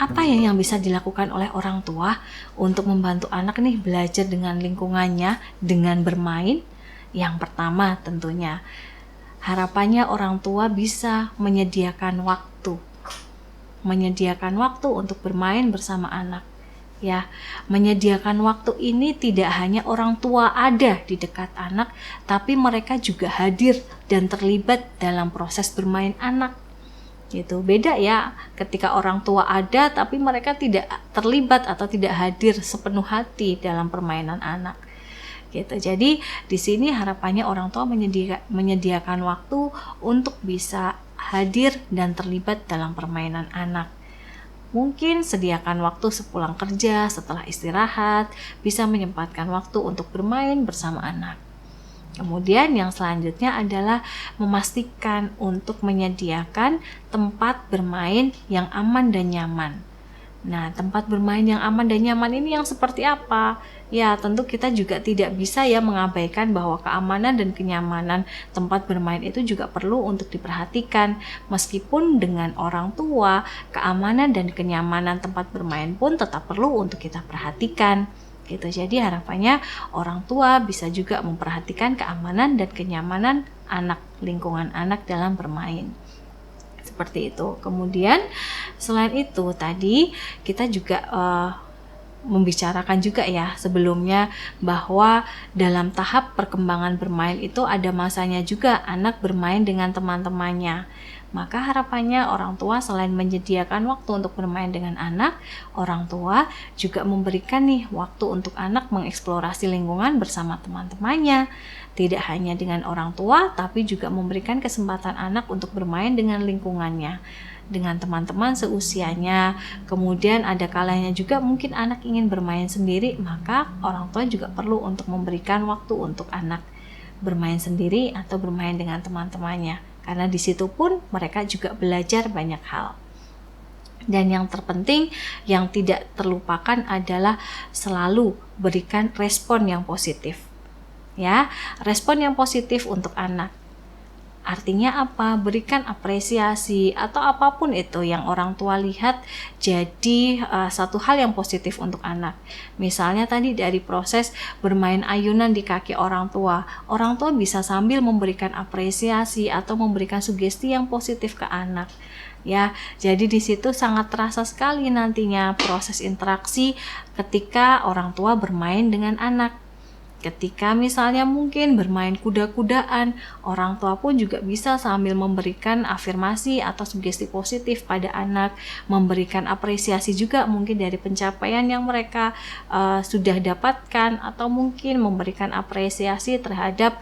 apa ya yang bisa dilakukan oleh orang tua untuk membantu anak nih belajar dengan lingkungannya, dengan bermain? Yang pertama tentunya, harapannya orang tua bisa menyediakan waktu untuk bermain bersama anak. Ya, menyediakan waktu ini tidak hanya orang tua ada di dekat anak, tapi mereka juga hadir dan terlibat dalam proses bermain anak. Gitu. Beda ya ketika orang tua ada tapi mereka tidak terlibat atau tidak hadir sepenuh hati dalam permainan anak. Gitu. Jadi di sini harapannya orang tua menyediakan waktu untuk bisa hadir dan terlibat dalam permainan anak. Mungkin sediakan waktu sepulang kerja, setelah istirahat, bisa menyempatkan waktu untuk bermain bersama anak. Kemudian yang selanjutnya adalah memastikan untuk menyediakan tempat bermain yang aman dan nyaman. Nah, tempat bermain yang aman dan nyaman ini yang seperti apa? Ya, tentu kita juga tidak bisa ya mengabaikan bahwa keamanan dan kenyamanan tempat bermain itu juga perlu untuk diperhatikan. Meskipun dengan orang tua, keamanan dan kenyamanan tempat bermain pun tetap perlu untuk kita perhatikan. Gitu. Jadi harapannya orang tua bisa juga memperhatikan keamanan dan kenyamanan anak, lingkungan anak dalam bermain. Seperti itu. Kemudian selain itu tadi kita juga membicarakan juga ya sebelumnya bahwa dalam tahap perkembangan bermain itu ada masanya juga anak bermain dengan teman-temannya. Maka harapannya orang tua selain menyediakan waktu untuk bermain dengan anak, orang tua juga memberikan nih waktu untuk anak mengeksplorasi lingkungan bersama teman-temannya. Tidak hanya dengan orang tua, tapi juga memberikan kesempatan anak untuk bermain dengan lingkungannya, dengan teman-teman seusianya. Kemudian ada kalanya juga mungkin anak ingin bermain sendiri, maka orang tua juga perlu untuk memberikan waktu untuk anak bermain sendiri atau bermain dengan teman-temannya. Karena di situ pun mereka juga belajar banyak hal. Dan yang terpenting, yang tidak terlupakan adalah selalu berikan respon yang positif. Ya, respon yang positif untuk anak. Artinya apa? Berikan apresiasi atau apapun itu yang orang tua lihat jadi satu hal yang positif untuk anak. Misalnya tadi dari proses bermain ayunan di kaki orang tua bisa sambil memberikan apresiasi atau memberikan sugesti yang positif ke anak. Ya, jadi di situ sangat terasa sekali nantinya proses interaksi ketika orang tua bermain dengan anak. Ketika misalnya mungkin bermain kuda-kudaan, orang tua pun juga bisa sambil memberikan afirmasi atau sugesti positif pada anak, memberikan apresiasi juga mungkin dari pencapaian yang mereka sudah dapatkan, atau mungkin memberikan apresiasi terhadap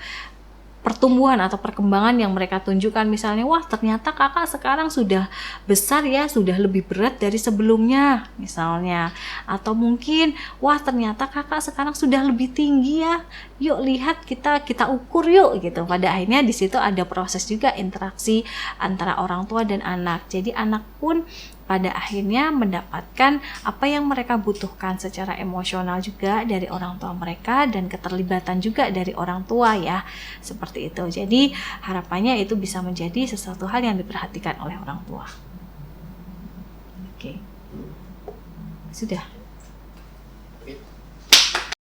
pertumbuhan atau perkembangan yang mereka tunjukkan. Misalnya, wah ternyata kakak sekarang sudah besar ya, sudah lebih berat dari sebelumnya misalnya. Atau mungkin, wah ternyata kakak sekarang sudah lebih tinggi ya, yuk lihat kita ukur yuk gitu. Pada akhirnya di situ ada proses juga interaksi antara orang tua dan anak. Jadi anak pun pada akhirnya mendapatkan apa yang mereka butuhkan secara emosional juga dari orang tua mereka, dan keterlibatan juga dari orang tua ya, seperti itu. Jadi harapannya itu bisa menjadi sesuatu hal yang diperhatikan oleh orang tua. Oke. Sudah.